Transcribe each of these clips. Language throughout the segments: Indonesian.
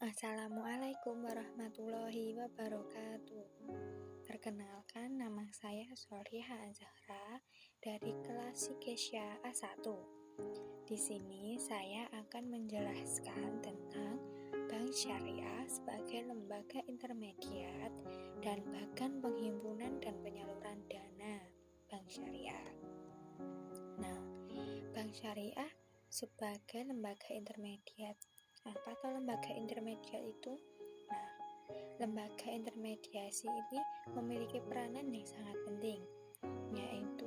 Assalamualaikum warahmatullahi wabarakatuh. Perkenalkan, nama saya Solihah Azahra dari kelas Sikesya A1. Di sini saya akan menjelaskan tentang Bank Syariah sebagai lembaga intermediat dan bagan penghimpunan dan penyaluran dana Bank Syariah. Nah, Bank Syariah sebagai lembaga intermediat. Apa atau lembaga intermediat itu? Nah, lembaga intermediasi ini memiliki peranan yang sangat penting, yaitu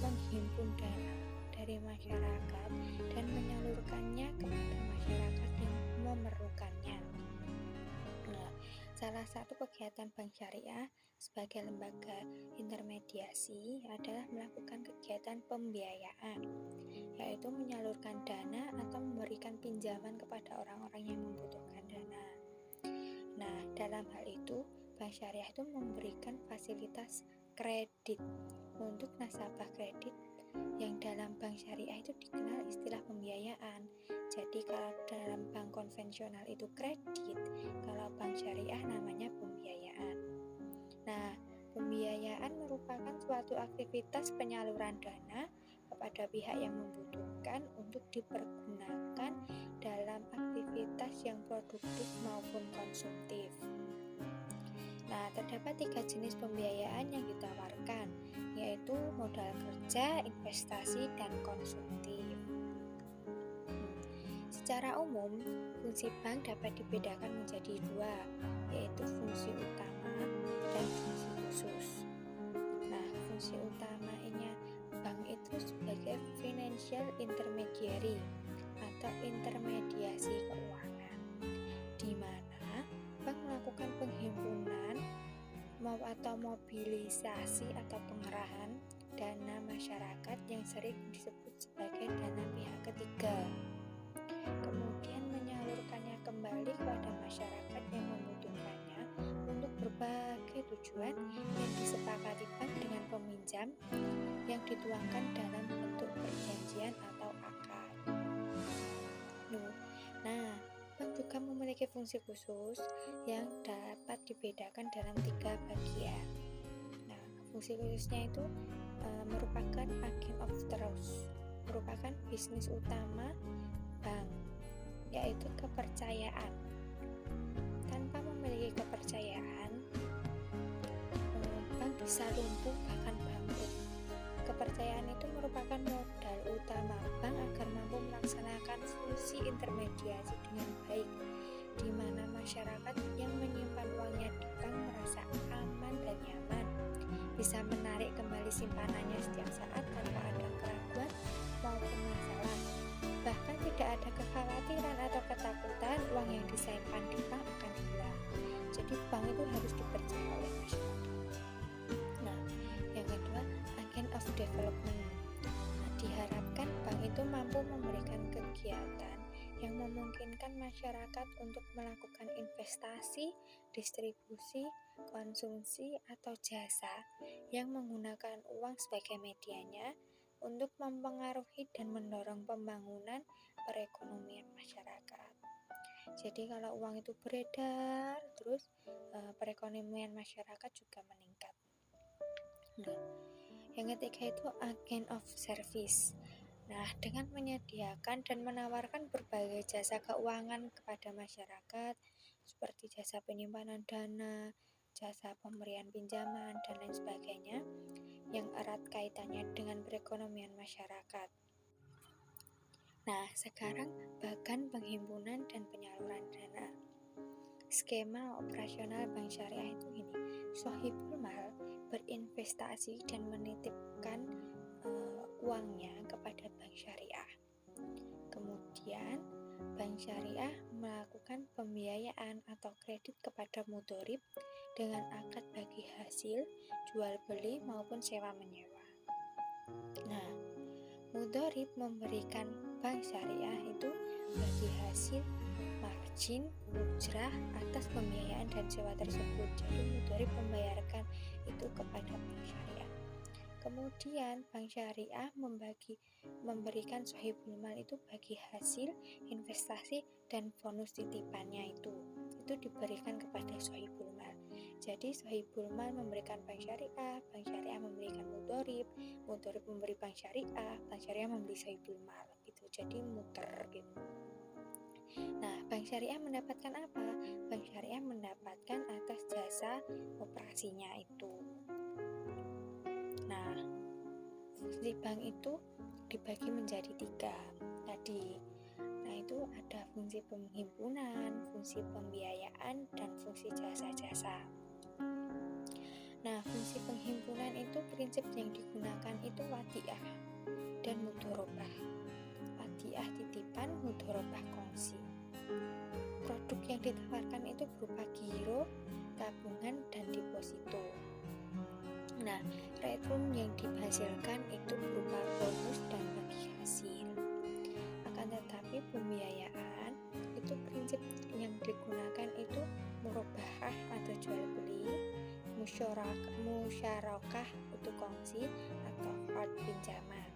menghimpun dana dari masyarakat dan menyalurkannya kepada masyarakat yang memerlukannya. Nah, salah satu kegiatan Bank Syariah sebagai lembaga intermediasi adalah melakukan kegiatan pembiayaan, yaitu menyalurkan dana atau memberikan pinjaman kepada orang-orang yang membutuhkan dana. Nah, dalam hal itu, Bank Syariah itu memberikan fasilitas kredit untuk nasabah kredit yang dalam Bank Syariah itu dikenal istilah pembiayaan. Jadi kalau dalam bank konvensional itu kredit, kalau Bank Syariah namanya pembiayaan. Nah, pembiayaan merupakan suatu aktivitas penyaluran dana kepada pihak yang membutuhkan untuk dipergunakan dalam aktivitas yang produktif maupun konsumtif. Nah, terdapat 3 jenis pembiayaan yang ditawarkan, yaitu modal kerja, investasi, dan konsumtif. Secara umum, fungsi bank dapat dibedakan menjadi 2, yaitu fungsi utama dan fungsi khusus. Nah, fungsi utamanya bank itu sebagai financial intermediary atau intermediasi keuangan, di mana bank melakukan penghimpunan atau mobilisasi atau pengerahan dana masyarakat yang sering disebut sebagai dana pihak ketiga, kemudian menyalurkannya kembali kepada masyarakat yang membutuhkannya untuk berbagai tujuan yang disepakati bank dengan peminjam yang dituangkan dalam bentuk perjanjian atau akad. Nah, bank juga memiliki fungsi khusus yang dapat dibedakan dalam 3 bagian. Nah, fungsi khususnya itu merupakan agent of trust, merupakan bisnis utama bank, yaitu kepercayaan. Tanpa memiliki kepercayaan, bank bisa lumpuh bahkan bangkrut. Kepercayaan itu merupakan modal utama bank agar mampu melaksanakan fungsi intermediasi dengan baik, di mana masyarakat yang menyimpan uangnya di bank merasa aman dan nyaman, bisa menarik kembali simpanannya setiap saat tanpa ada keraguan maupun masalah. Bahkan tidak ada kekhawatiran atau ketakutan uang yang disimpan di bank akan hilang. Jadi bank itu harus dipercaya oleh masyarakat. Nah, yang kedua, agent of development. Nah, diharapkan bank itu mampu memberikan kegiatan yang memungkinkan masyarakat untuk melakukan investasi, distribusi, konsumsi, atau jasa yang menggunakan uang sebagai medianya untuk mempengaruhi dan mendorong pembangunan perekonomian masyarakat. Jadi kalau uang itu beredar, terus perekonomian masyarakat juga meningkat. Nah, yang ketiga itu agent of service. Nah, dengan menyediakan dan menawarkan berbagai jasa keuangan kepada masyarakat, seperti jasa penyimpanan dana, jasa pemberian pinjaman, dan lain sebagainya, yang erat kaitannya dengan perekonomian masyarakat. Nah, sekarang bagan penghimpunan dan penyaluran dana. Skema operasional Bank Syariah itu ini, Sohibul Mal berinvestasi dan menitipkan uangnya kepada Bank Syariah. Kemudian Bank Syariah melakukan pembiayaan atau kredit kepada mudhorib dengan akad bagi hasil jual beli maupun sewa menyewa. Nah, mudhorib memberikan Bank Syariah itu bagi hasil margin ujrah atas pembiayaan dan sewa tersebut. Jadi mudhorib membayarkan itu kepada Bank Syariah. Kemudian bank syariah memberikan sohibul mal itu bagi hasil investasi dan bonus titipannya itu diberikan kepada sohibul mal. Jadi sohibul mal memberikan bank syariah memberikan mudorib memberi bank syariah memberi sohibul mal gitu. Jadi muter gitu. Nah, bank syariah mendapatkan apa? Bank syariah mendapatkan atas jasa operasinya itu. Nah, fungsi bank itu dibagi menjadi 3 tadi. Nah, itu ada fungsi penghimpunan, fungsi pembiayaan, dan fungsi jasa-jasa. Nah, fungsi penghimpunan itu prinsip yang digunakan itu wadiah dan mudorobah. Wadiah titipan, mudorobah kongsi. Produk yang ditawarkan itu berupa giro, tabungan, dan deposito. Nah, return yang dihasilkan itu berupa bonus dan bagi hasil. Akan tetapi pembiayaan itu prinsip yang digunakan itu murabahah atau jual beli, musyarakah itu kongsi, atau hard pinjaman.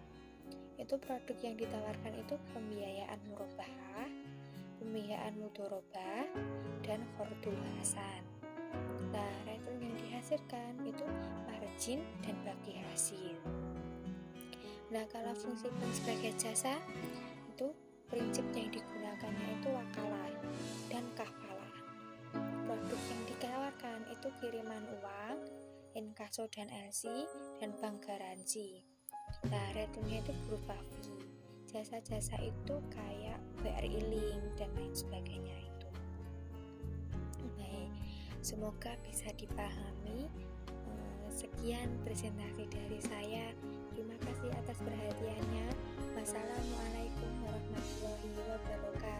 Itu produk yang ditawarkan itu pembiayaan murabahah, pembiayaan mudorobah, dan qardul hasan. Nah, return yang dihasilkan itu margin dan bagi hasil. Nah, kalau fungsi bank sebagai jasa itu prinsip yang digunakannya itu wakalah dan kafalah. Produk yang ditawarkan itu kiriman uang, inkaso dan LC, dan bank garansi. Nah, returnnya itu berupa fee. Jasa-jasa itu kayak BRI Link dan lain sebagainya itu. Baik, semoga bisa dipahami. Sekian presentasi dari saya. Terima kasih atas perhatiannya. Wassalamualaikum warahmatullahi wabarakatuh.